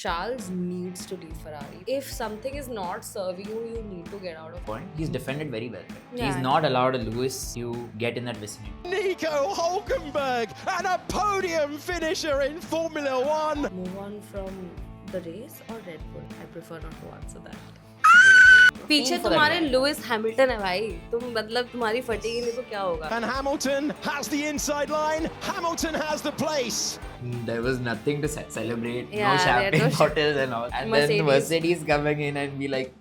Charles needs to leave Ferrari. If something is not serving you, you need to get out of it. Point. He's defended very well. Yeah. He's not allowed Lewis to get in that vicinity. Nico Hulkenberg and a podium finisher in Formula One. Move on from the race or Red Bull? I prefer not to answer that. पीछे तुम्हारे Lewis Hamilton है भाई, तुम मतलब तुम्हारी फटेगी नहीं तो क्या होगा? And Hamilton has the inside line. Hamilton has the place. There was nothing to celebrate. Yeah, no champagne no bottles and all. And then Mercedes coming in and be like,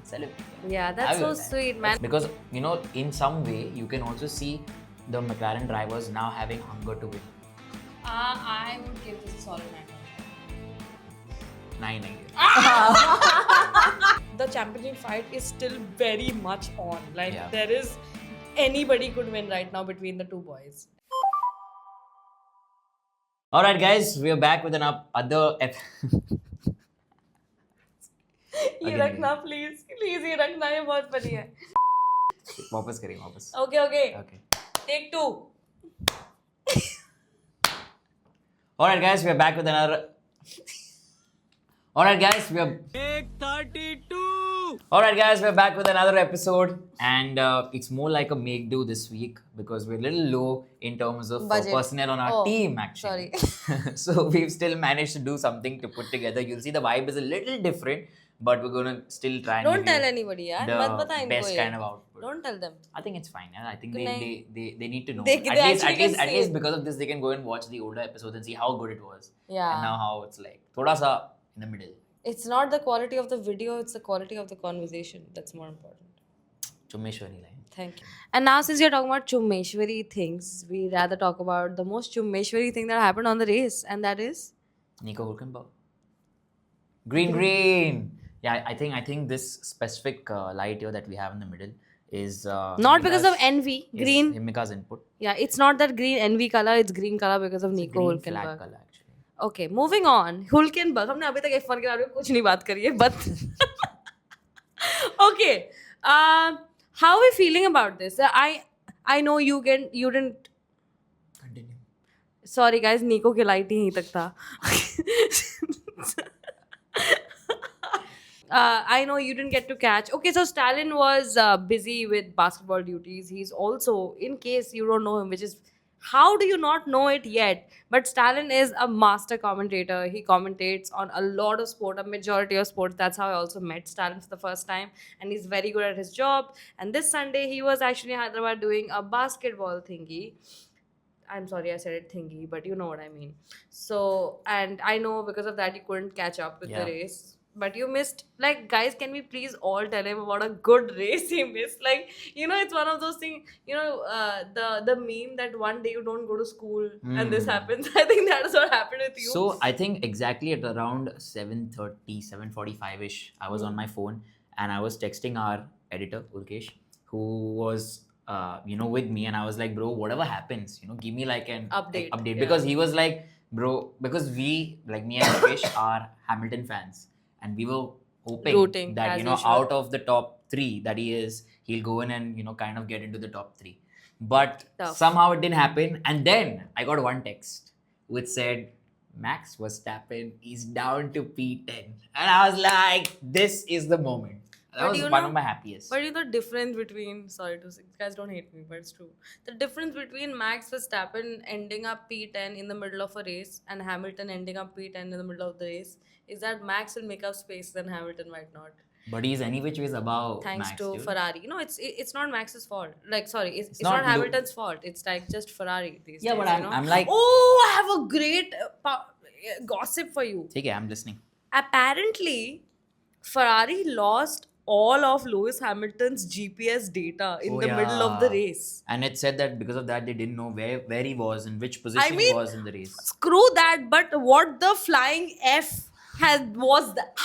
celebrate. Yeah, that's so sweet, man. Because, you know, in some way, you can also see the McLaren drivers now having hunger to win. I would give this a solid 9. 9. The championship fight is still very much on. Like Yeah. there is anybody could win right now between the two boys. Alright, guys, we are back with another ये रखना please ये रखना, ये बहुत funny है. वापस करें वापस. Okay. Take 2. Alright, guys, we are back with another. Alright, guys, we are. Big 32. Alright, guys, we're back with another episode, and it's more like a make do this week because we're a little low in terms of personnel on our team, actually. Sorry. So we've still managed to do something to put together. You'll see the vibe is a little different, but we're gonna still try and Don't give tell you anybody, yaar. the मत बता इनको best ये. kind of output. Don't tell them. I think it's fine. Yeah? I think नहीं. they need to know. They actually can At see least it. because of this, they can go and watch the older episodes and see how good it was. Yeah. And now how it's like thoda sa in the middle. It's not the quality of the video, it's the quality of the conversation that's more important. Chummeshwari line. Thank you. And now since you're talking about Chummeshwari things, we rather talk about the most Chummeshwari thing that happened on the race, and that is Nico Hulkenberg. Green. Yeah, I think this specific light here that we have in the middle is not because of envy. Green. Himika's input. Yeah, it's not that green envy color, it's green color because of Nico Green flag Hulkenberg. color actually. Okay, moving on. Hulkenberg. हमने अभी तक F1 के बारे में कुछ नहीं बात करी है, but okay. How are we feeling about this? I know you didn't. Continue. Sorry guys, Nico की लाइट यहीं तक था. I know you didn't get to catch. Okay, so Stalin was busy with basketball duties. He's also, in case you don't know him, which is, how do you not know it yet? But Stalin is a master commentator. He commentates on a lot of sport, a majority of sports. That's how I also met Stalin for the first time. And he's very good at his job. And this Sunday, he was actually in Hyderabad doing a basketball thingy. I'm sorry I said it thingy, but you know what I mean. So, and I know because of that, you couldn't catch up with the race. But you missed, like, guys, can we please all tell him about a good race he missed? Like, you know, it's one of those things, you know, the meme that one day you don't go to school and this happens. I think that is what happened with you. So I think exactly at around 7:30, 7:45-ish, I was on my phone and I was texting our editor, Ulkesh, who was, with me. And I was like, bro, whatever happens, give me like an Update. Yeah. Because he was like, bro, because we, like me and Ulkesh, are Hamilton fans. And we were hoping that, out of the top 3 that he is, he'll go in and, kind of get into the top 3. But somehow it didn't happen. And then I got one text which said, Max Verstappen is down to P10. And I was like, this is the moment. That was one of my happiest. But you know the difference between, sorry to say, guys don't hate me, but it's true. The difference between Max Verstappen ending up P10 in the middle of a race and Hamilton ending up P10 in the middle of the race is that Max will make up space and Hamilton might not. But he's any which ways above Thanks Max, to dude. Ferrari. No, it's not Max's fault. Like, sorry, it's not Hamilton's fault. It's like just Ferrari these days. But I'm like... Oh, I have a great gossip for you. Okay, I'm listening. Apparently, Ferrari lost all of Lewis Hamilton's GPS data in the middle of the race. And it said that because of that, they didn't know where he was and which position he was in the race. Screw that, but what the flying F was that?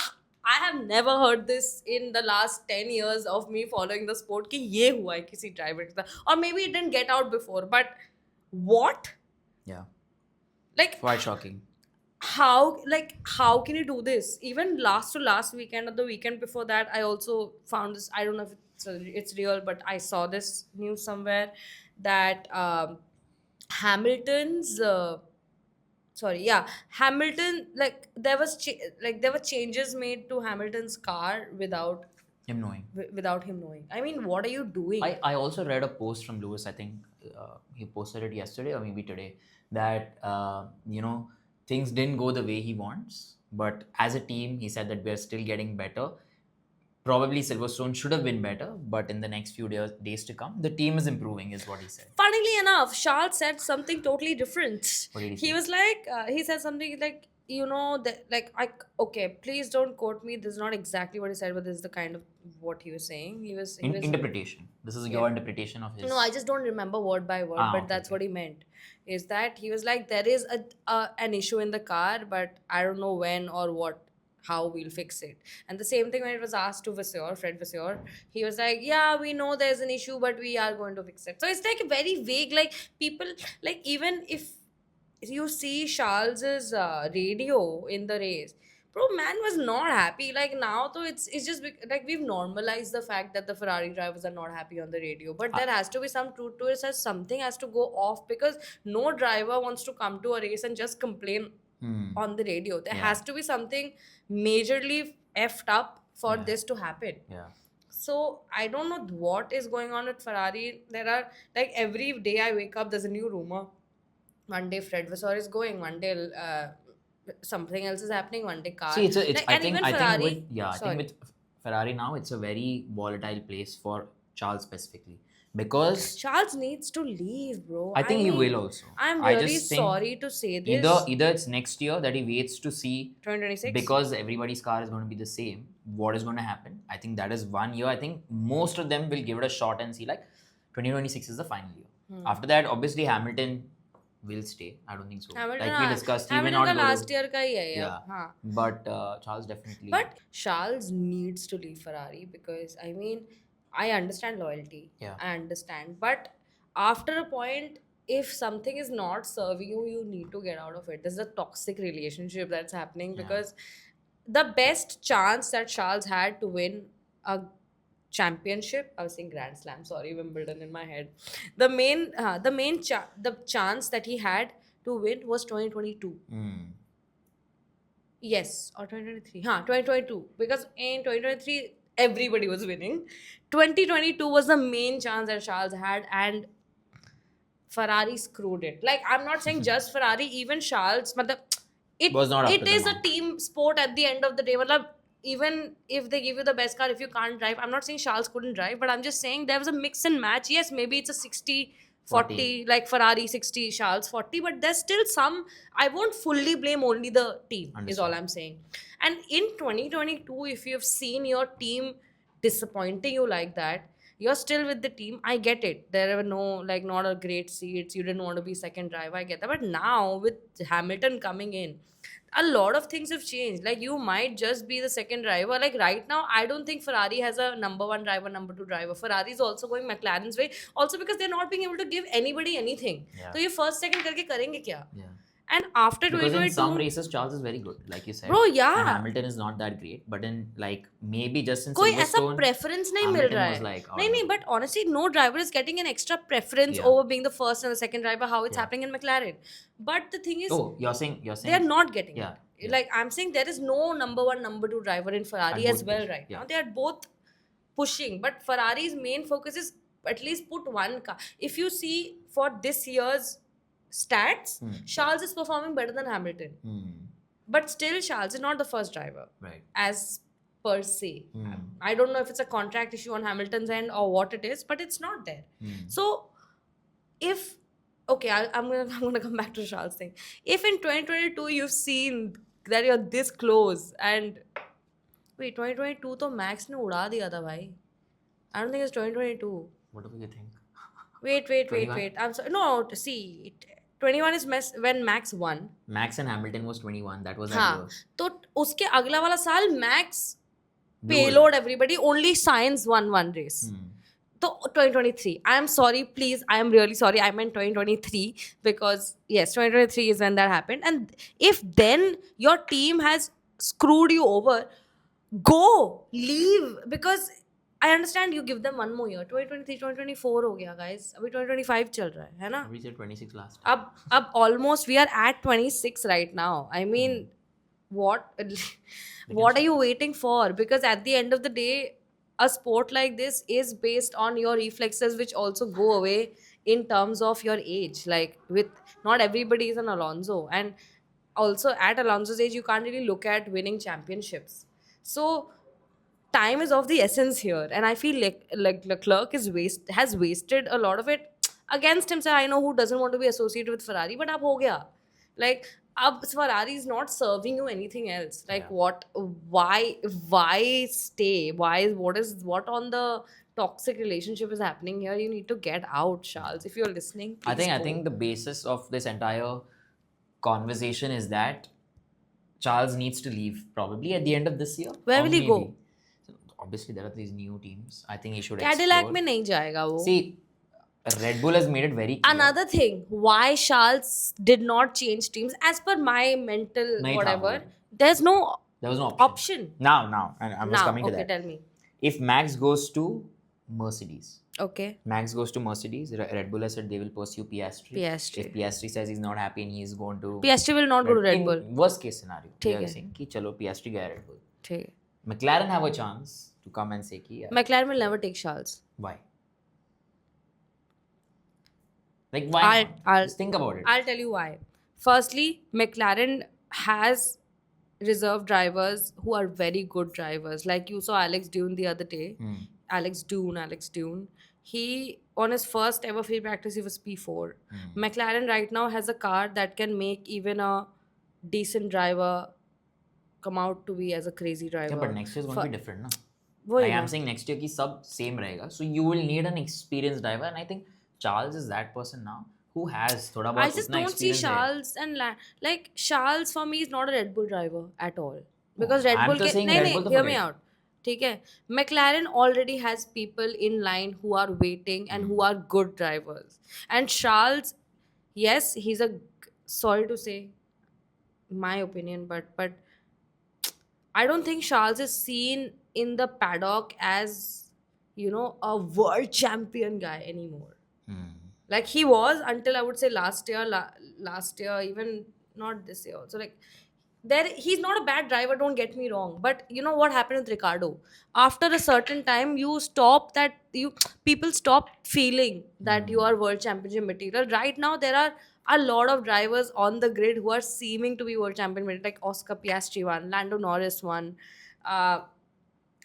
I have never heard this in the last 10 years of me following the sport कि ये हुआ है किसी driver के साथ. Or maybe it didn't get out before, but what? Yeah. Like, quite shocking. How can you do this? Even last weekend or the weekend before that, I also found this. I don't know if it's real, but I saw this news somewhere that Hamilton's sorry, yeah, Hamilton, like there was there were changes made to Hamilton's car Him knowing. without him knowing. I mean, what are you doing? I also read a post from Lewis. I think he posted it yesterday or maybe today that things didn't go the way he wants, but as a team, he said that we're still getting better. Probably Silverstone should have been better, but in the next few days to come, the team is improving, is what he said. Funnily enough, Charles said something totally different. What did he He say? was like, he said something like, okay, please don't quote me. This is not exactly what he said, but this is the kind of what he was saying. He was Interpretation. This is your interpretation of his. No, I just don't remember word by word, but okay, that's what he meant. Is that he was like, there is an issue in the car, but I don't know when or how we'll fix it. And the same thing when it was asked to Fred Vasseur, he was like, yeah, we know there's an issue, but we are going to fix it. So it's like very vague. Like people, like even if you see Charles's radio in the race, bro, man was not happy. Like now, though, it's just like we've normalized the fact that the Ferrari drivers are not happy on the radio. But there has to be some truth to it. Says something has to go off because no driver wants to come to a race and just complain on the radio. There has to be something majorly effed up for this to happen. Yeah. So I don't know what is going on with Ferrari. There are like every day I wake up, there's a new rumor. One day Fred Vasseur is going. One day something else is happening. One day car. See, I think with Ferrari now, it's a very volatile place for Charles specifically because Charles needs to leave, bro. I think he will also. I'm I really just think sorry to say this. Either it's next year that he waits to see 2026 because everybody's car is going to be the same. What is going to happen? I think that is 1 year. I think most of them will give it a shot and see like 2026 is the final year. After that, obviously Hamilton will stay. I don't think so. Hamilton, like we discussed, he may Hamilton not go last year ka hi hai, yeah. But Charles definitely. But Charles needs to leave Ferrari because I mean, I understand loyalty. Yeah. I understand. But after a point, if something is not serving you, you need to get out of it. This is a toxic relationship that's happening because the best chance that Charles had to win a championship, I was saying Grand Slam, sorry, Wimbledon in my head. The chance that he had to win was 2022. Yes, or 2023. 2022. Because in 2023, everybody was winning. 2022 was the main chance that Charles had, and Ferrari screwed it. Like, I'm not saying just Ferrari, even Charles. It was not up it to is them. A team sport at the end of the day. Even if they give you the best car, if you can't drive, I'm not saying Charles couldn't drive, but I'm just saying there was a mix and match. Yes, maybe it's a 60-40, like Ferrari 60, Charles 40, but there's still some. I won't fully blame only the team, is all I'm saying. And in 2022, if you've seen your team disappointing you like that, you're still with the team. I get it. There were not a great seats. You didn't want to be second driver. I get that. But now with Hamilton coming in, a lot of things have changed. Like you might just be the second driver. Like right now, I don't think Ferrari has a number one driver, number two driver. Ferrari is also going McLaren's way. Also because they're not being able to give anybody anything. Yeah. So you first, second karke karenge kya? Yeah. And after because 2022, in some races Charles is very good, like you said. Bro, yeah. And Hamilton is not that great, but in like maybe just in कोई ऐसा Silverstone, preference नहीं मिल Hamilton रहा was है. like, oh, नहीं, but honestly, no driver is getting an extra preference over being the first and the second driver. How it's happening in McLaren. But the thing is, you're saying they are not getting yeah, it. Like I'm saying, there is no number one, number two driver in Ferrari as well right now. They are both pushing, but Ferrari's main focus is at least put one car. If you see for this year's stats, Charles is performing better than Hamilton. But still, Charles is not the first driver. Right. As per se. I don't know if it's a contract issue on Hamilton's end or what it is, but it's not there. So, if... Okay, I'm gonna come back to Charles thing. If in 2022 you've seen that you're this close and... Wait, 2022 to Max ne uda diya tha, bhai. I don't think it's 2022. What do you think? Wait. I'm sorry. No, see... 21 is when Max won. Max and Hamilton was 21. That was that year. तो उसके अगला वाला साल Max payload everybody, only Sainz won one race. So 2023. I am sorry, please. I am really sorry. I meant 2023 because yes, 2023 is when that happened. And if then your team has screwed you over, go, leave, because I understand you give them one more year. 2023, 2024 हो गया guys. अभी 2025 चल रहा है ना? We said 26 last. अब almost we are at 26 right now. I mean, what what are you waiting for? Because at the end of the day, a sport like this is based on your reflexes, which also go away in terms of your age. Like with not everybody is an Alonso, and also at Alonso's age, you can't really look at winning championships. So time is of the essence here, and I feel like Leclerc has wasted a lot of it against himself. I know who doesn't want to be associated with Ferrari, but ab ho gaya. Like ab Ferrari is not serving you anything else. Like what? Why stay? What on the toxic relationship is happening here? You need to get out, Charles. If you're listening, please I think the basis of this entire conversation is that Charles needs to leave probably at the end of this year. Where will he go? Obviously, there are these new teams. I think he should Cadillac explore. में नहीं जाएगा वो. See, Red Bull has made it very clear. Another thing, why Charles did not change teams, as per my mental नहीं whatever, था वो. there was no option. Now, and I was coming to okay, that. tell me. If Max goes to Mercedes, Okay. Max goes to Mercedes, Red Bull has said they will pursue Piastri. Piastri. If Piastri says he's not happy and he's going to Piastri will not go to Red Bull. Worst case scenario, they ठीक are है. saying कि चलो Piastri गया Red Bull. ठीक है. McLaren have a chance to come and say कि McLaren will never take Charles. why? Like why? Just think about it. I'll tell you why. Firstly, McLaren has reserve drivers who are very good drivers. Like you saw Alex Dune the other day. Alex Dune. He, on his first ever free practice, he was P4. McLaren right now has a car that can make even a decent driver come out to be as a crazy driver. Yeah, but next year is going to be different, na? वही I ना. am saying next year की सब same रहेगा. So you will need an experienced driver, and I think Charles is that person now who has थोड़ा बहुत I just उतना don't see experience है. Charles and like Charles for me is not a Red Bull driver at all, because Red I'm Bull just saying नहीं Red नहीं Bull तो hear me forget. out. ठीक है, McLaren already has people in line who are waiting and who are good drivers, and Charles, yes, he's a, sorry to say, my opinion, but I don't think Charles is seen in the paddock as, you know, a world champion guy anymore. Like he was until I would say last year, even not this year also. Like he's not a bad driver, don't get me wrong. But you know what happened with Ricardo? After a certain time, people stop feeling that you are world championship material. Right now, there are a lot of drivers on the grid who are seeming to be world champion material, like Oscar Piastri won, Lando Norris won.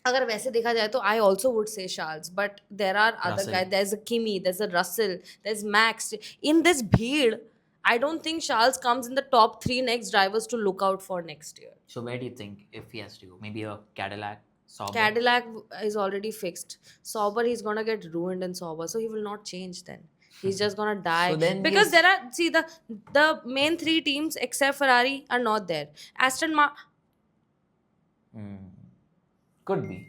अगर वैसे देखा जाए तो I also would say Charles, but there are other guys. There's a Kimi, there's a Russell, there's Max. In this bheed, I don't think Charles comes in the top 3 next drivers to look out for next year. So where do you think if he has to go? Maybe a Cadillac, Sauber? Cadillac is already fixed. Sauber, he's gonna get ruined in Sauber, so he will not change then. He's just gonna die. So then because there are, see, the main 3 teams except Ferrari are not there. Aston Martin. Could be.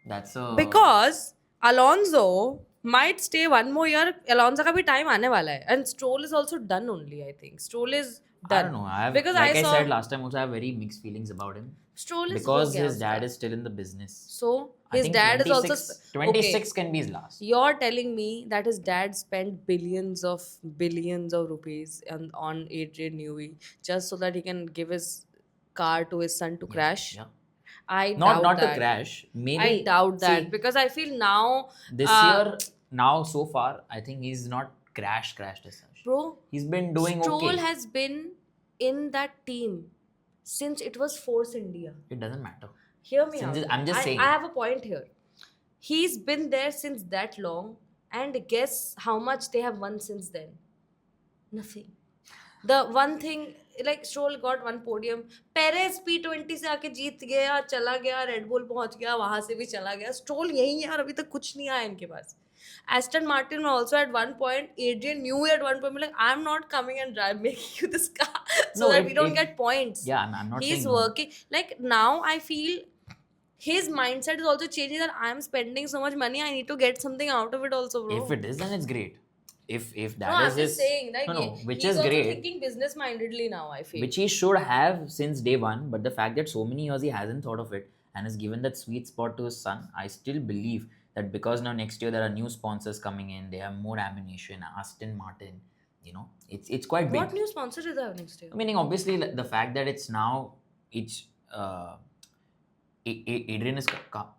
That's a... Because Alonso might stay one more year. Alonso का भी time आने वाला है. And Stroll is also done only, I think. Stroll is done. I don't know. Because like I saw said last time also, I have very mixed feelings about him. Stroll is because हो गया his dad उसका. is still in the business. So I his think dad is also 26 can be his last. You're telling me that his dad spent billions of rupees on Adrian Newey just so that he can give his car to his son to crash? Yeah. I Not doubt that. to crash. Maybe I doubt that, see, because I feel now this year, now so far, I think he's not crashed as such. Bro, He's been doing Stroll okay. has been in that team since it was Force India. It doesn't matter. Hear me Since out. I'm just saying. I have a point here. He's been there since that long, and guess how much they have won since then? Nothing. The one thing, like Stroll got one podium. Perez P20 से आके जीत गया, चला गया, Red Bull पहुंच गया, वहां से भी चला गया. Stroll यही है यार, अभी तक कुछ नहीं आया इनके पास. Aston Martin also at one point, Adrian Newey at one point, like, I'm not coming and making you this car so that we don't get points. Yeah, I'm not He's saying working. Like now I feel his mindset is also changing, that I'm spending so much money, I need to get something out of it also, bro. If it is, then it's great. If that No, is I'm his... just saying, like, which he's is also great. thinking business mindedly now, I feel. Which he should have since day one, but the fact that so many years he hasn't thought of it, and has given that sweet spot to his son, I still believe that because now next year there are new sponsors coming in, they have more ammunition, Aston Martin, it's quite big. What new sponsor do they have next year? Meaning, obviously, the fact that it's Adrian has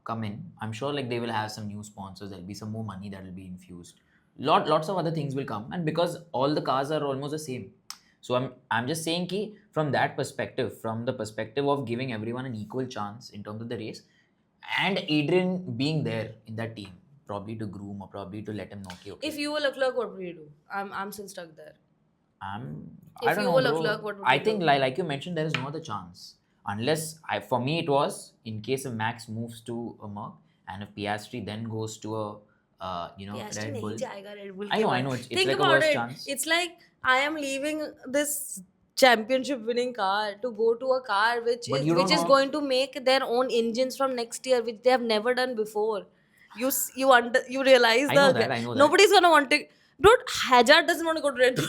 come in. I'm sure like they will have some new sponsors. There'll be some more money that will be infused. Lots of other things will come, and because all the cars are almost the same, so I'm just saying ki from that perspective, from the perspective of giving everyone an equal chance in terms of the race, and Adrian being there in that team, probably to groom or probably to let him know. Okay, If you were Leclerc, what would you do? I'm still stuck there. I If don't you know, were bro. Leclerc, what would I you think do? like you mentioned, there is no other chance unless for me it was in case if Max moves to a Merc and if Piastri then goes to a Piastri Red Bull. nahi jayega Red Bull I ke know, baad. it's Think like a about worse it. chance. It's like I am leaving this championship winning car to go to a car which But you don't is know- going to make their own engines from next year, which they have never done before. You realize I know that. nobody's gonna want to. Dude, Hazard doesn't want to go to Red Bull.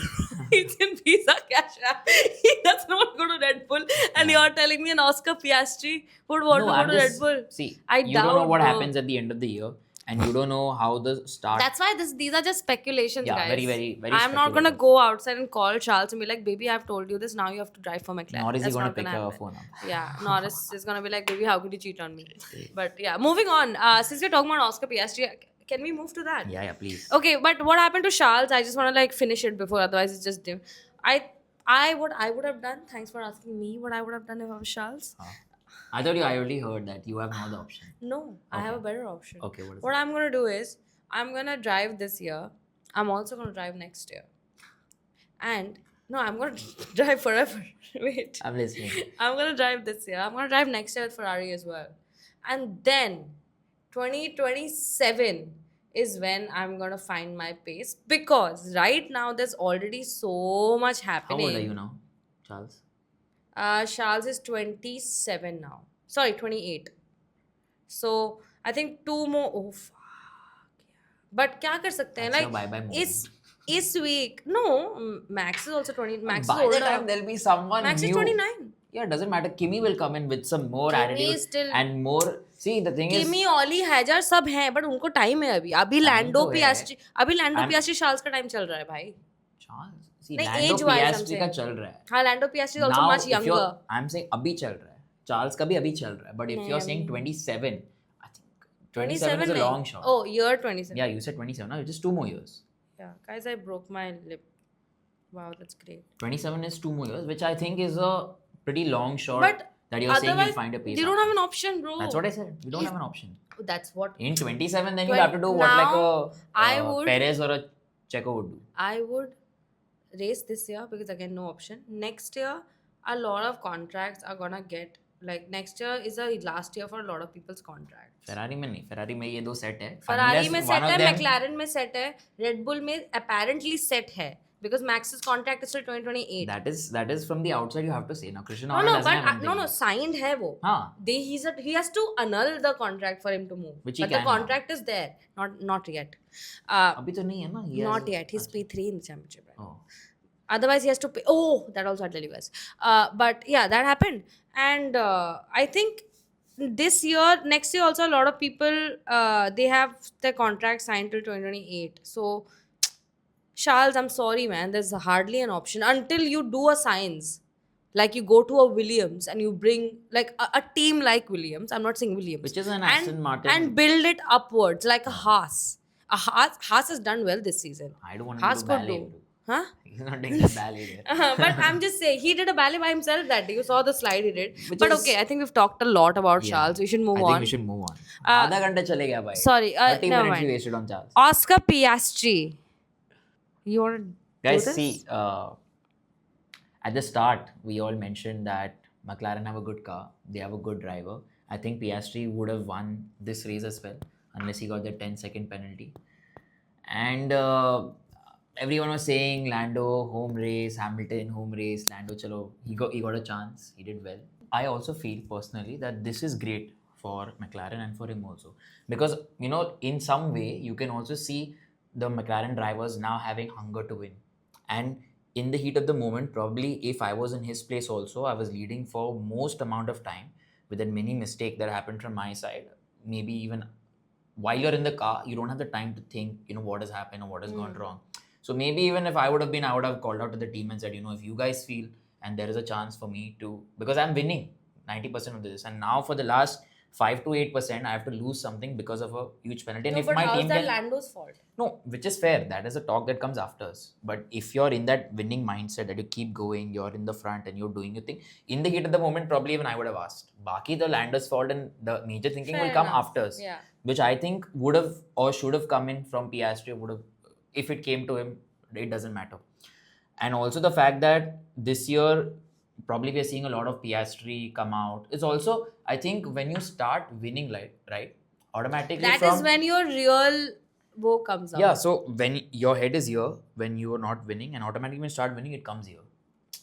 He's in Visa Cash App. He doesn't want to go to Red Bull, and Yeah. you're telling me an Oscar Piastri would want to I'm go to just- Red Bull. See, I you don't know doubt, what bro. happens at the end of the year, and you don't know how the start. That's why these are just speculations, Yeah, guys. very, very, very I'm not gonna speculative. go outside and call Charles and be like, "Baby, I've told you this. Now you have to drive for McLaren." Nor is he That's going to not pick gonna her happen. phone up. Yeah, Norris is gonna be like, "Baby, how could you cheat on me?" But yeah, moving on. Since we're talking about Oscar Piastri, can we move to that? Yeah, please. Okay, but what happened to Charles? I just want to like finish it before, otherwise it's just dim. I would have done. Thanks for asking me what I would have done if I was Charles. I thought I already heard that you have no other option. No, I have a better option. Okay, what is What I'm gonna do is I'm gonna drive this year. I'm also gonna drive next year. And no, I'm gonna drive forever. Wait. I'm listening. I'm gonna drive this year. I'm gonna drive next year with Ferrari as well. And then 2027 is when I'm gonna find my pace, because right now there's already so much How happening. old are you now, Charles? Charles is 27 now. Sorry, 28. So I think 2 more. Oh fuck. But क्या कर सकते हैं? That's your Like bye-bye moment. इस week. No, Max is also 20. Max By is the older. time there'll be someone Max is new. 29. Yeah, it doesn't matter. Kimi will come in with some more Kimi attitude is still- and more. See, the thing is, Kimi, Oli, Hazard सब हैं, but उनको time है अभी लैंडो तो है। पियास्ट्री I'm- पियास्ट्री Charles का time चल रहा है भाई. Charles, see, नहीं, Lando age-wise I'm Piastri का saying. चल रहा है. हाँ, लैंडो पियास्ट्री is also Now, much if younger. I'm saying अभी चल रहा है. Charles का भी अभी चल रहा है. But if नहीं, you're saying अभी- 27, I think 27 is a नहीं. long shot. Oh, year 27. Yeah, you said 27. Now it's just 2 more years. Yeah, guys, I broke my lip. Wow, that's great. 27 is 2 more years, which I think is a pretty long shot. But that you're saying you'll otherwise, find a pace. you don't after. have an option, bro. That's what I said. We don't have an option. That's what In 27, then you'll have to do what like Now, I a would- Perez or a Checo would do. I would race this year, because again, no option. Next year, a lot of contracts are gonna get, like, next year is a last year for a lot of people's contracts. Ferrari में नहीं. Ferrari में ये दो set है. Ferrari Unless में one set of है, them- McLaren में set है, Red Bull में apparently set है, because Max's contract is till 2028. That is from the outside you have to say. Now Christian No, Horner no, doesn't but have anything. no, signed है वो. हाँ. He has to annul the contract for him to move. Which he but the can now. contract is there, not yet. अभी तो नहीं है ना. He Not has- yet. He's P3 in the championship. Right? Oh. Otherwise, he has to pay. Oh, that also I'll tell you guys. But yeah, that happened. And I think next year also, a lot of people, they have their contract signed till 2028. So, Charles, I'm sorry, man. There's hardly an option until you do a science. Like you go to a Williams and you bring like a team like Williams. I'm not saying Williams. Which is an and, Aston Martin. And build it upwards like a Haas. Haas has done well this season. I don't want Haas to do could ballet. do. bro. Huh? He's not doing the ballet there. But I'm just saying, he did a ballet by himself that day. You saw the slide he did. Which but is- okay, I think we've talked a lot about Yeah. Charles. We should move I on. think we should move on. आधा घंटा चले गया भाई. Sorry, 30 never minutes we mind. wasted on Charles. Oscar Piastri. You want to Guys, do this? see, at the start, we all mentioned that McLaren have a good car. They have a good driver. I think Piastri would have won this race as well, unless he got the 10-second penalty. And everyone was saying Lando, home race, Hamilton, home race, Lando, chalo, he got a chance. He did well. I also feel personally that this is great for McLaren and for him also. Because, in some way, you can also see the McLaren drivers now having hunger to win. And in the heat of the moment, probably if I was in his place also, I was leading for most amount of time, with that mini mistake that happened from my side, maybe even while you're in the car, you don't have the time to think, what has happened or what has gone wrong. So maybe even if I would have been, I would have called out to the team and said, if you guys feel and there is a chance for me to, because I'm winning 90% of this, and now for the last 5 to 8%, I have to lose something because of a huge penalty. And No, if but my how's team that can, Lando's fault? no, which is fair. That is a talk that comes after us. But if you're in that winning mindset that you keep going, you're in the front and you're doing your thing, in the heat of the moment, probably even I would have asked. Baki, the Lando's fault and the major thinking Fair will come enough. after us. Yeah. Which I think would have or should have come in from Piastri, would have, if it came to him, it doesn't matter. And also the fact that this year, probably we are seeing a lot of Piastri come out. It's also, I think, when you start winning, right, automatically That is when your real woe comes out. yeah, so when your head is here, when you are not winning, and automatically when you start winning, it comes here.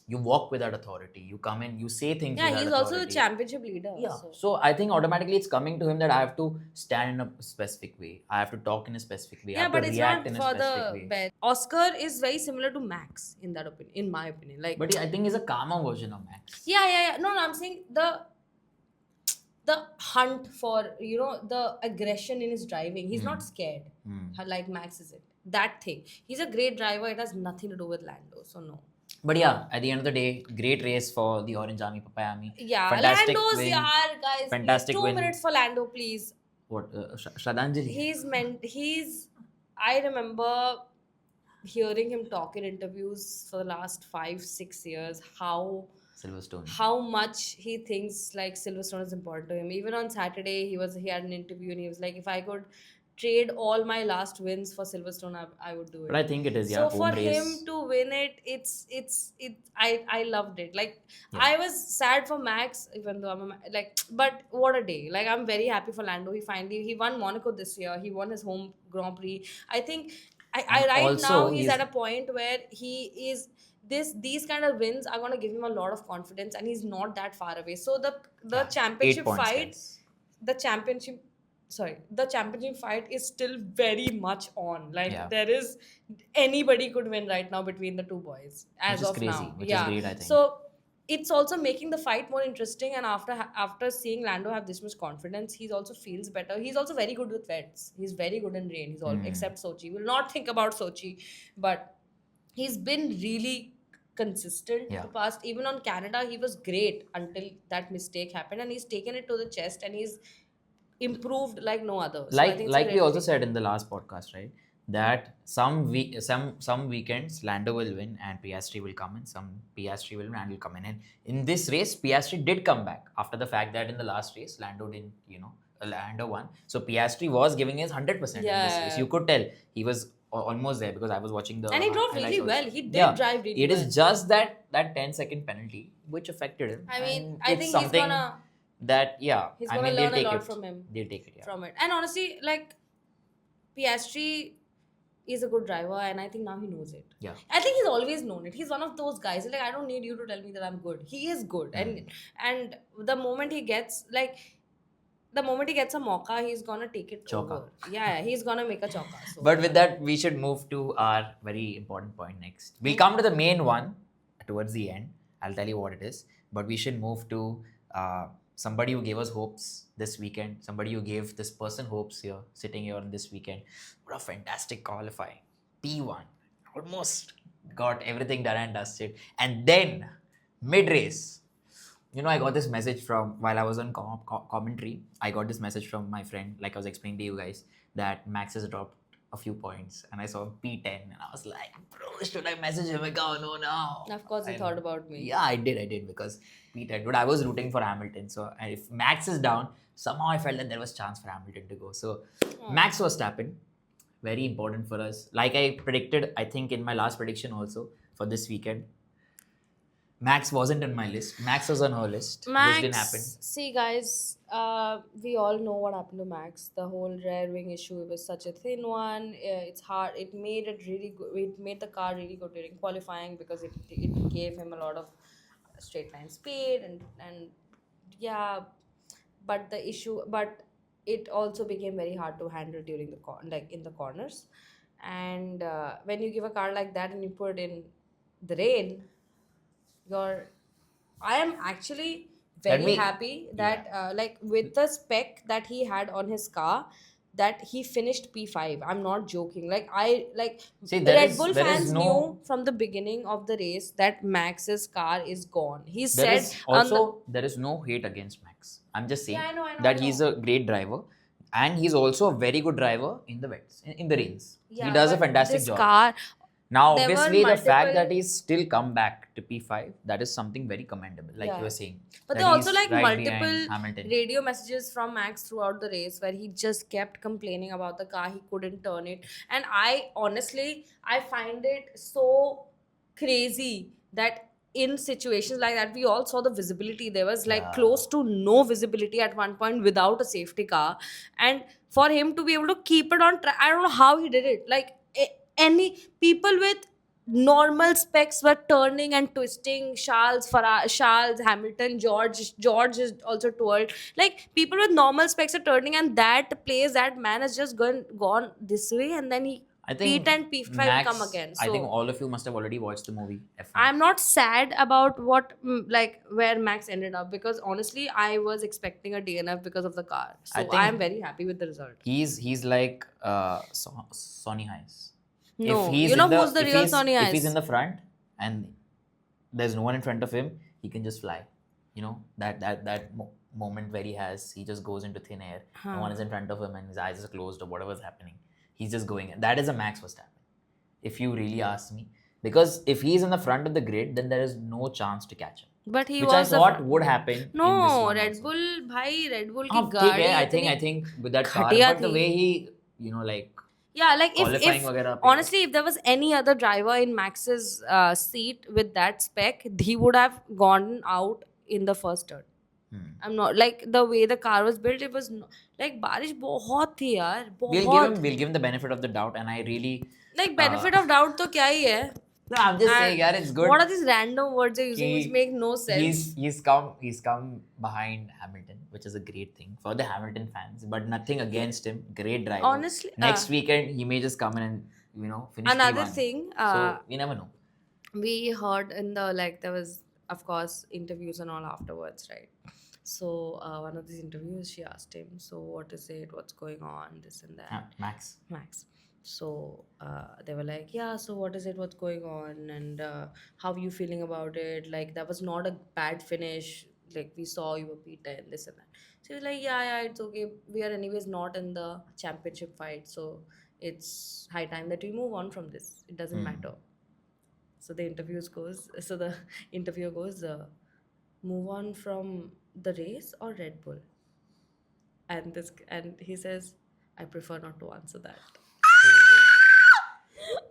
You walk with that authority. You come in, you say things with Yeah, that he's authority. also the championship leader. Yeah. So. So I think automatically it's coming to him that I have to stand in a specific way. I have to talk in a specific way. I Yeah, have but to it's react not in a for specific the way. best. Oscar is very similar to Max in that opinion, in my opinion. Like, But I think he's a calmer version of Max. yeah. No, I'm saying the hunt for the aggression in his driving. He's not scared like Max is it. That thing. He's a great driver. It has nothing to do with Lando. So no. But yeah, at the end of the day, great race for the Orange Army, Papaya Army. Yeah, Fantastic Lando's win. guys. Fantastic please, 2 win. minutes for Lando, please. What? Shraddhanjali? I remember hearing him talk in interviews for the last 5-6 years Silverstone. how much he thinks like Silverstone is important to him. Even on Saturday, he had an interview and he was like, if I could trade all my last wins for Silverstone, I would do it. But I think it is, So yeah. for home race. him to win it, I loved it. Like Yeah. I was sad for Max, even though but what a day! Like I'm very happy for Lando. He won Monaco this year. He won his home Grand Prix. I think And right also now he's he's- at a point where he is. These kind of wins are going to give him a lot of confidence, and he's not that far away. So the Yeah, championship 8 points, fight, guys. the championship fight is still very much on. Like Yeah. there is anybody could win right now between the two boys as Which is of crazy, now. which is great, I think. So it's also making the fight more interesting. And after seeing Lando have this much confidence, he also feels better. He's also very good with wets. He's very good in rain. He's all except Sochi. We'll not think about Sochi, but he's been really consistent. Yeah. The past, even on Canada, he was great until that mistake happened, and he's taken it to the chest and he's improved like no other. So I think it's a Like we great also thing. said in the last podcast, right? That some weekends Lando will win and Piastri will come in. Some Piastri will win and will come in. And in this race, Piastri did come back after the fact that in the last race Lando didn't, Lando won. So Piastri was giving his 100% in this Yeah. race. You could tell he was almost there because I was watching the And he drove highlights really also. well. He did Yeah. drive really It well. is just that 10-second penalty which affected him. I mean, And I it's think he's something gonna that he's I gonna mean learn they'll a take lot it from him. They'll take it, yeah. from it. And honestly, like Piastri is a good driver, and I think now he knows it. Yeah. I think he's always known it. He's one of those guys. Like I don't need you to tell me that I'm good. He is good, and the moment he gets a mocha, he's gonna take it Choka. over. Yeah, he's gonna make a choka. So. But with that, we should move to our very important point next. We'll come to the main one towards the end. I'll tell you what it is. But we should move to somebody who gave us hopes this weekend. Somebody who gave this person hopes here, sitting here on this weekend. What a fantastic qualifying. P1. Almost got everything done and dusted. And then, mid-race, I got this message from, while I was on commentary, I got this message from my friend, like I was explaining to you guys, that Max has dropped a few points. And I saw P10 and I was like, bro, should I message him? Like, oh, no. Of course, he thought about me. Yeah, I did because P10. But I was rooting for Hamilton. So if Max is down, somehow I felt that there was chance for Hamilton to go. So Max was tapping. Very important for us. Like I predicted, I think in my last prediction also for this weekend, Max wasn't on my list. Max was on her list, which didn't happen. See, guys, we all know what happened to Max. The whole rear wing issue was such a thin one. It's hard. It made it really good. It made the car really good during qualifying because it gave him a lot of straight line speed and yeah. But it also became very hard to handle during in the corners. And when you give a car like that and you put it in the rain, I am actually very happy that like with the spec that he had on his car, that he finished P5. I'm not joking. Like See, Red Bull fans knew from the beginning of the race that Max's car is gone. He said there is no hate against Max. I'm just saying I know, that he's a great driver, and he's also a very good driver in the wets, in the rains. Yeah, he does a but fantastic this job. car, Now, there were obviously, the fact multiple- that he's still come back to P5, that is something very commendable, like Yeah. you were saying. But that there are also he's like right multiple behind Hamilton. radio messages from Max throughout the race where he just kept complaining about the car. He couldn't turn it. And I honestly, I find it so crazy that in situations like that, we all saw the visibility. There was like close to no visibility at one point without a safety car. And for him to be able to keep it on track, I don't know how he did it. Like any people with normal specs were turning and twisting. Charles, Hamilton, George is also twirled. Like people with normal specs are turning, and that man has just gone this way, and then he I think P10, P5 Max, come again. So I think all of you must have already watched the movie F1. I'm not sad about where Max ended up, because honestly I was expecting a DNF because of the car. So I think I'm very happy with the result. He's like Sonny Hayes. No, If he's you know in the, who's the if real he's- Sonny If Hayes? he's in the front and there's no one in front of him, he can just fly. You know, that moment where he just goes into thin air. No one is in front of him and his eyes are closed or whatever's happening. He's just going. That is a Max Verstappen, if you really ask me. Because if he's in the front of the grid, then there is no chance to catch him. But he Which was I thought would happen. in this No, one Red also. Bull, Red Bull हाँ, की ठीक गाड़ी है, I इतनी think with that car, घटिया but the थी. way he, like Yeah, like qualifying if वगैरह पे- honestly, if there was any other driver in Max's seat with that spec, he would have gone out in the first turn. I'm not like the way the car was built. It was like बारिश बहुत थी यार, बहुत. we'll give him the benefit of the doubt, and I really Like benefit of doubt तो क्या ही है? no, I'm just saying, yeah, it's good. What are these random words you're using which make no sense? He's come behind Hamilton, which is a great thing for the Hamilton fans. But nothing against him. Great driver. Honestly, next weekend he may just come in and finish Another P1. thing, so we never know. we heard in the there was of course interviews and all afterwards, right? So one of these interviews, she asked him, so what is it, what's going on, this and that. Max. So they were like, yeah, so what is it, what's going on, and how are you feeling about it? Like that was not a bad finish. Like we saw you were P10, this and that. So he was like, yeah, it's okay. We are anyways not in the championship fight, so it's high time that we move on from this. It doesn't matter. So the interviewer goes, move on from the race or Red Bull? And he says, I prefer not to answer that.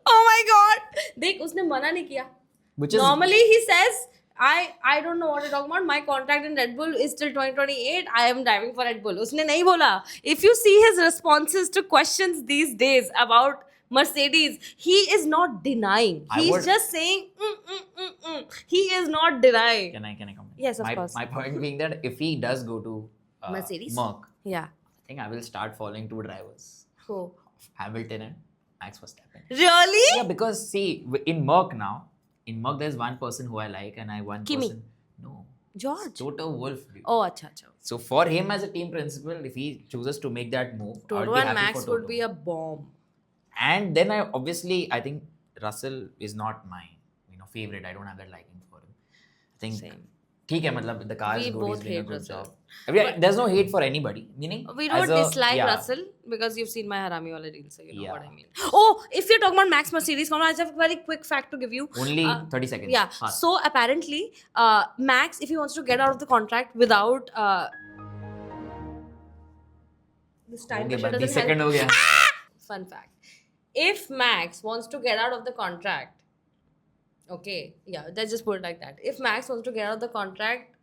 Oh my god! देख उसने मना नहीं किया. Which is Normally he says, I don't know what you're talking about. My contract in Red Bull is till 2028. I am driving for Red Bull. उसने नहीं बोला. If you see his responses to questions these days about Mercedes, he is not denying. He's just saying, He is not denying. Can I comment? Yes, of course. My point being that if he does go to Mercedes? Merc, Yeah. I think I will start following two drivers, Who? Hamilton and Max Verstappen. Really? Yeah, because see, in Merc there's one person who I like, and Kimi. person. No. George. Toto Wolff. Oh, acha. So for him as a team principal, if he chooses to make that move, I would Toto be and happy Max for would Toto. be a bomb. And then I think Russell is not my favorite. I don't have that liking for him. I think Same. ठीक है, मतलब the car is We good. both He's doing a hate good Russell. job. I mean, there's no hate for anybody. Meaning We as don't a- dislike yeah. Russell because you've seen my Harami wala reel, so you know Yeah. what I mean. Oh, if you're talking about Max Mercedes, I have a very quick fact to give you. Only 30 seconds. Yeah. Fast. So apparently, Max, if he wants to get out of the contract without this time Okay, pressure but doesn't 30 second help. हो गया. Fun fact: if Max wants to get out of the contract, okay, yeah, let's just put it like that. If Max wants to get out of the contract,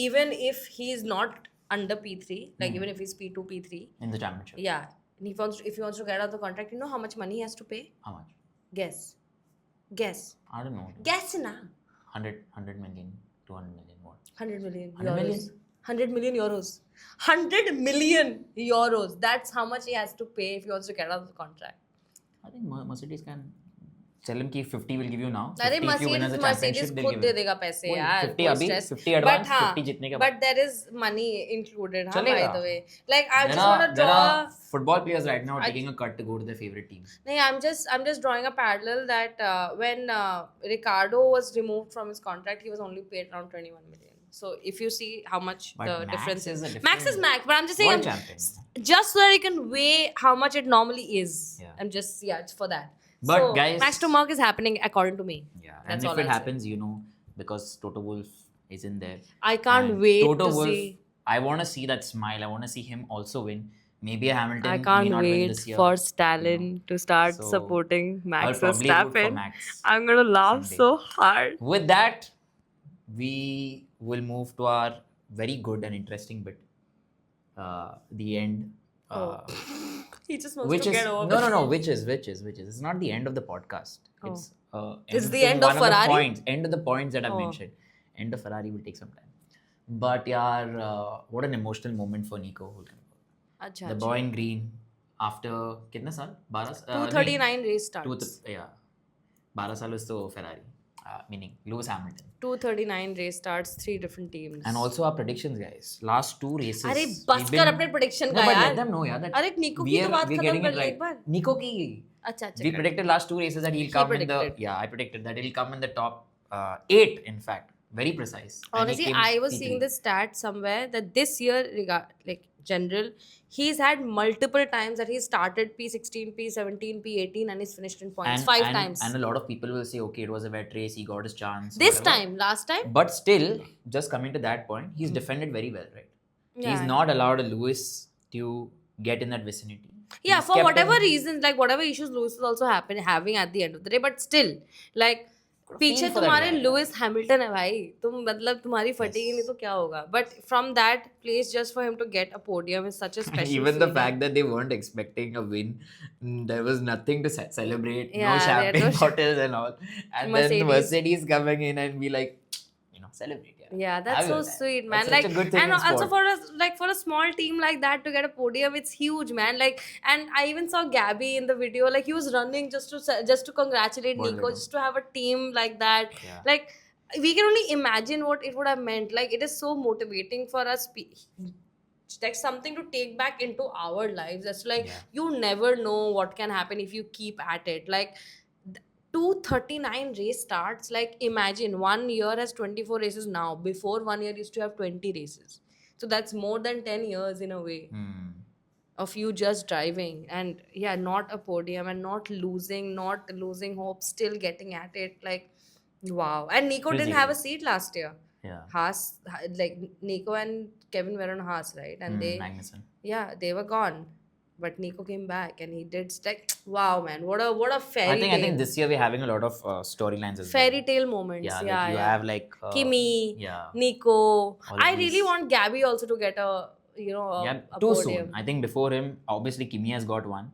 even if he's not under P3, like even if he's P2, P3, In the championship. yeah, and if he wants to get out of the contract, you know how much money he has to pay? How much? Guess. I don't know. Guess na. 100 million, 200 million, what? 100 million 100 euros. million? 100 million euros. 100 million euros. That's how much he has to pay if he wants to get out of the contract. I think Mercedes can tell him कि 50 will give you now. अरे 50 if you win as a Mercedes championship, they'll खुद give they you. देगा पैसे वही, यार 50 अभी, 50 advance, 50 जीतने के बाद. but there is money included, by चलेगा. the way. Like I There just want to there draw. are football players right now taking a cut to go to their favorite teams. No, I'm just drawing a parallel that when Ricardo was removed from his contract, he was only paid around 21 million. So if you see how much But the Max difference is a is, different Max is Max. But I'm just world saying, champion. just so that you can weigh how much it normally is. Yeah. I'm just it's for that. But so, guys- Max to Merc is happening according to me. Yeah, That's and all if it I'll say. happens, because Toto Wolff is in there. I can't and wait Toto to Wolff, see. I want to see that smile. I want to see him also win. Maybe a Hamilton I may can't not win wait this year. for Stalin to start So, supporting Max I'll probably root for Verstappen. Max I'm gonna laugh someday. so hard. With that, we will move to our very good and interesting bit. The end. He just wants Which to is get over. no. Which is? It's not the end of the podcast. Oh. It's the end of one Ferrari? the points, end of the points that I've Oh. mentioned. End of Ferrari will take some time. But what an emotional moment for Nico Hülkenberg. Acha, The boy in green after कितने साल? 12 239 race starts. 12 साल was तो Ferrari. Meaning Lewis Hamilton. 239 race starts, 3 different teams. And also our predictions, guys. Last 2 races. अरे we've बस been- कर अपने prediction No, का but यार. let them know, yeah, that अरे निको we की तो are- बात we're खत्म getting कर it ले right. एक बार. Nico की. अच्छा We predicted last 2 races that he'll come in the. predicted. Yeah, I predicted that he'll come in the top 8. In fact, very precise. And he Honestly, came I was P3. seeing the stat somewhere that this year, general, he's had multiple times that he started P16, P17, P18, and he's finished in points 5 times. And a lot of people will say, okay, it was a wet race. He got his chance. This whatever. time, last time, But still, just coming to that point, he's defended very well, right? Yeah. He's not allowed a Lewis to get in that vicinity. yeah, He's for kept whatever him- reasons, like whatever issues Lewis is also having at the end of the day, but still, like. पीछे for that तुम्हारे guy, Lewis Hamilton है भाई, तुम मतलब तुम्हारी फटेगी नहीं तो क्या होगा, but from that place just for him to get a podium is such a special Even the fact that they weren't expecting a win, there was nothing to celebrate, Yeah, no they had champagne no bottles and all. And Mercedes. then Mercedes coming in and be like, celebrate. Yeah, that's Have so your time. sweet, man. That's such a good thing and in also sport. for a small team like that to get a podium, it's huge, man. Like, and I even saw Gabby in the video. Like, he was running just to congratulate What Nico, they do. just to have a team like that. Yeah. Like, we can only imagine what it would have meant. Like, it is so motivating for us. Like something to take back into our lives. That's like you never know what can happen if you keep at it. Like. 239 race starts, like imagine 1 year has 24 races now. Before 1 year used to have 20 races, so that's more than 10 years in a way of you just driving, and not a podium and not losing hope, still getting at it. Like, wow. And Nico Crazy. didn't have a seat last year. Yeah. Haas, like Nico and Kevin were on Haas, right? And Magnussen. they were gone. But Nico came back and he did, like, wow, man, what a fairy tale. I think this year we're having a lot of storylines as Fairy well. tale moments. Yeah, Yeah, like you have like Kimi, yeah, Nico. All I of really these. want Gabby also to get a too podium. soon. I think before him, obviously Kimi has got one.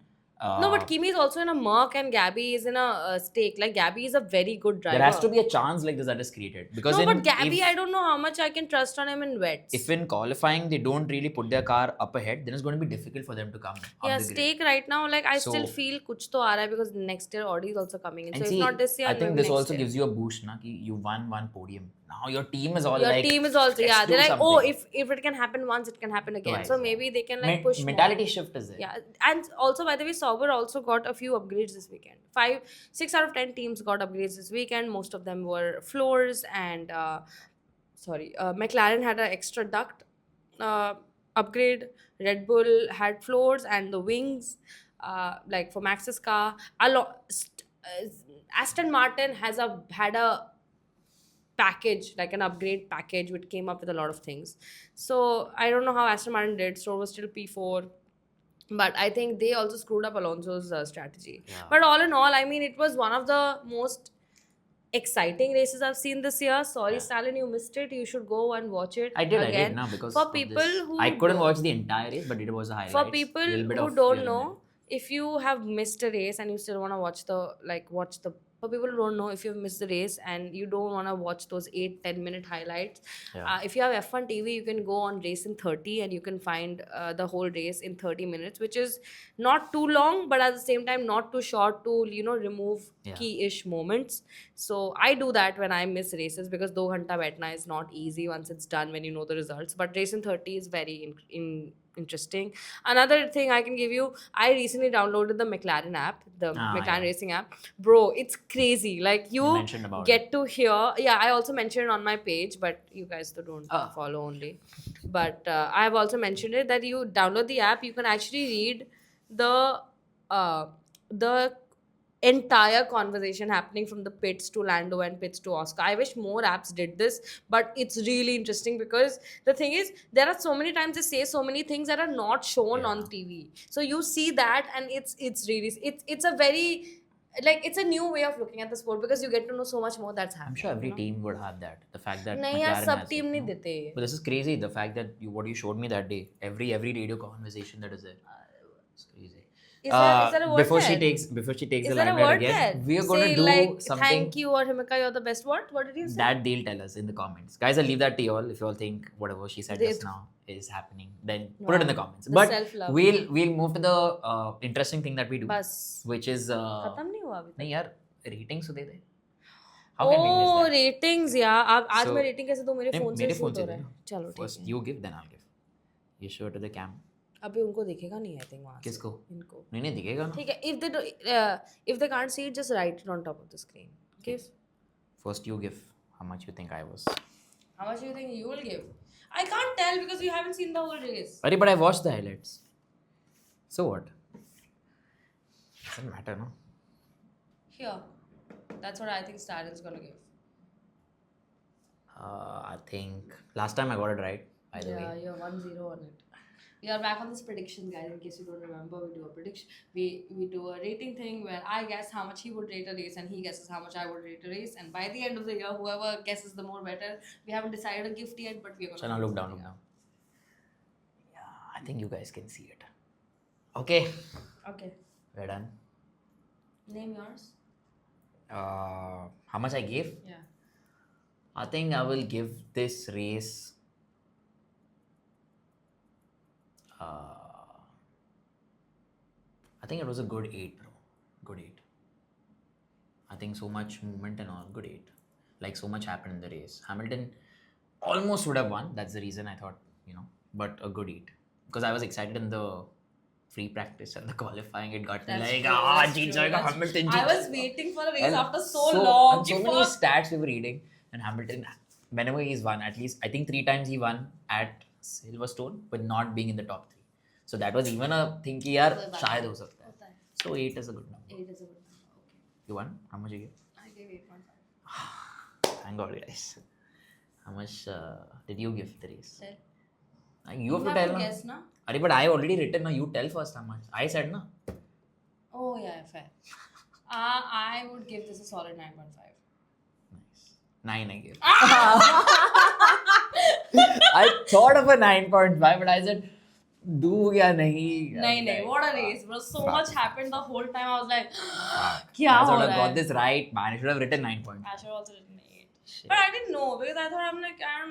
No, but Kimi is also in a Merc and Gabby is in a stake. Like, Gabby is a very good driver. There has to be a chance like this that is created. Because No, but Gabby, I don't know how much I can trust on him in wets. if in qualifying they don't really put their car up ahead, then it's going to be difficult for them to come up the grid. stake right now, like, I still So- feel kuch to aa raha hai because next year Audi is also coming in. And So see, if not this year, I think maybe this next also year. gives you a boost, na, ki you won one podium. Now your team is all Your like, team is also, let's they're do like, something. if it can happen once, it can happen again. Twice, So yeah. maybe they can like push more. mentality shift is there. Yeah, and also, by the way, Sauber also got a few upgrades this weekend. 6 out of 10 teams got upgrades this weekend. Most of them were floors, and McLaren had an extra duct upgrade. Red Bull had floors and the wings, like for Max's car. Aston Martin had a package, like an upgrade package, which came up with a lot of things. So I don't know how Aston Martin did. Stroll was still P4. But I think they also screwed up Alonso's strategy. Yeah. But all in all, I mean, it was one of the most exciting races I've seen this year. Sorry, Stalin, you missed it. You should go and watch it. I did again. now because for of people this. who I couldn't watch the entire race, but it was a highlight. For people who don't know, if you have missed a race and you still want to watch the for people who don't know, if you've missed the race and you don't want to watch those 8-10 minute highlights, if you have F1 TV, you can go on Race in 30 and you can find the whole race in 30 minutes, which is not too long, but at the same time not too short to, remove key-ish moments. So I do that when I miss races, because 2 ghanta baitna is not easy once it's done when you know the results. But Race in 30 is very interesting. Another thing I can give you, I recently downloaded the McLaren app, the McLaren racing app. Bro, it's crazy. Like, you get to hear. Yeah, I also mentioned it on my page, but you guys don't follow only. But I have also mentioned it, that you download the app, you can actually read the entire conversation happening from the pits to Lando and pits to Oscar. I wish more apps did this, but it's really interesting, because the thing is, there are so many times they say so many things that are not shown on TV. So you see that, and it's really it's a very, like, it's a new way of looking at the sport, because you get to know so much more that's happening. I'm sure every team would have that. The fact that nahi yaar, sab team nahi dete. But this is crazy. The fact that what you showed me that day, every radio conversation that is there, it's crazy. Is there a word before there? Before she takes Is the there a limelight word again, there? we are going to do like, something. Thank you, or Himika, you're the best. What did you say? That they'll tell us in the comments. Guys, I'll leave that to you all. If you all think whatever she said just now is happening, then put it in the comments. But self-love. we'll move to the interesting thing that we do, which is खत्म नहीं हुआ अभी तक. नहीं यार, ratings तो दे दे. How can we miss Oh, that? ratings यार. अब आज So, मैं rating कैसे दूँ? मेरे नहीं, phone से मेरे shoot phone से हो रहा दे है. ना. चलो ठीक First है. you give, then I'll give. You show it to the cam. अभी उनको दिखेगा नहीं, I think, वहाँ से. किसको? इनको. नहीं दिखेगा ना. ठीक है. If they can't see it, just write it on top of the screen. Give. First you give. How much you think I was? How much do you think you will give? I can't tell because you haven't seen the whole race. But I watched the highlights. So what? Doesn't matter, no? Here. That's what I think Stalin's gonna give. I think last time I got it right, by the way. Yeah, you're 1-0 on it. We are back on this prediction, guys. In case you don't remember, we do a prediction. We do a rating thing where I guess how much he would rate a race and he guesses how much I would rate a race. And by the end of the year, whoever guesses the more better. We haven't decided a gift yet, but we're gonna. So now look down. Yeah, I think you guys can see it. Okay. Okay. We're done. Name yours. How much I gave? Yeah. I think I will give this race. I think it was a good 8, bro. Good 8. I think so much movement and all. Good 8. Like, so much happened in the race. Hamilton almost would have won. That's the reason I thought, but a good 8. Because I was excited in the free practice and the qualifying. It got me like, Hamilton. I was waiting for a race after so long. And so many stats we were reading. And Hamilton, whenever he's won, at least, I think 3 times he won at Silverstone, but not being in the top 3. So that was even a thing कि यार शायद हो सकता है. So 8 is a good number. 8 is a good number. Okay. You won? How much you gave? I gave 8.5. Thank God, guys. How much did you give the race? 10. You have to tell. Guess, na? But I already written. You tell first how much. I said na. Oh yeah, fair. I would give this a solid 9.5. Nice. 9 I gave. I thought of a 9.5, but I said, do ya nahi? Nahi. What a race, bro. So much happened the whole time. I was like, kya I ho should have raha got hai? this right, man. I should have written 9 point. I should have also written 8. Shit. But I didn't know, because I thought, I don't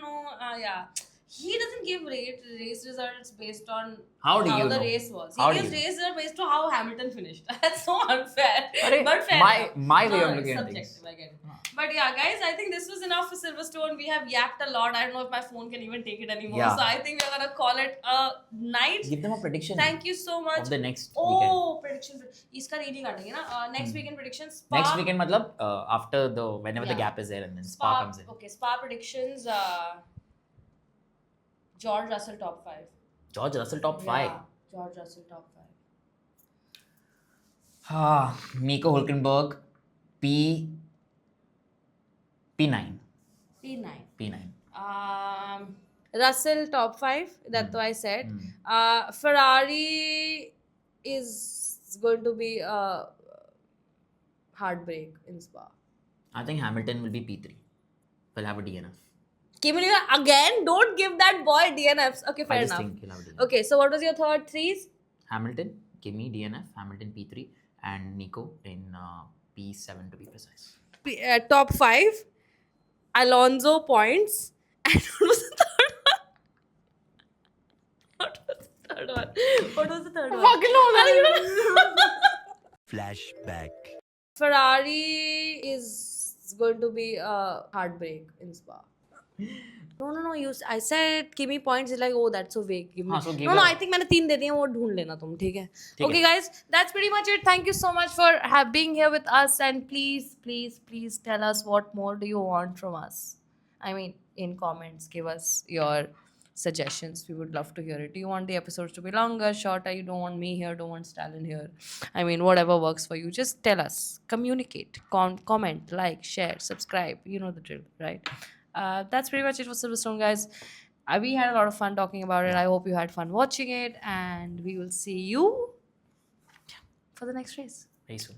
know. Yeah. He doesn't give race results based on how the know? Race was. How he gives race results based on how Hamilton finished. That's so unfair. But fair. My way of looking at things. I get it. But yeah, guys, I think this was enough for Silverstone. We have yapped a lot. I don't know if my phone can even take it anymore. Yeah. So I think we're gonna call it a night. Give them a prediction. Thank you so much. Of the next weekend. Prediction. Iska reading kaatenge na. Next weekend predictions. Spa. Next weekend, matlab, after whenever the gap is there, and then Spa comes in. Okay, Spa predictions. George Russell top 5. George Russell top 5. Yeah, George Russell top 5. Nico Hülkenberg P9. Russell top 5. That's what I said. Ferrari is going to be a heartbreak in Spa. I think Hamilton will be P3. We'll have a DNF. Kimi again, don't give that boy DNFs. Okay, fair enough. Think he'll have a DNF. Okay, so what was your third threes? Hamilton, Kimi DNF, Hamilton P3, and Nico in P7 to be precise. Top 5, Alonso points. And what was the third one? What was the third one? What was the third one? Fucking know. Flashback. Ferrari is going to be a heartbreak in Spa. No. I said Kimi points. He's like, oh, that's so vague. Give me. हाँ, so give No. her. I think मैंने 3 दे दिए हैं. वो ढूंढ लेना तुम, ठीक है? ठीक Okay, है. guys, that's pretty much it. Thank you so much for being here with us, and please tell us what more do you want from us. I mean, in comments, give us your suggestions. We would love to hear it. Do you want the episodes to be longer, shorter? You don't want me here, don't want Stalin here. I mean, whatever works for you. Just tell us. Communicate. Comment, like, share, subscribe. You know the drill, right? That's pretty much it for Silverstone, guys. We had a lot of fun talking about it. I hope you had fun watching it, and we will see you for the next race. Very soon.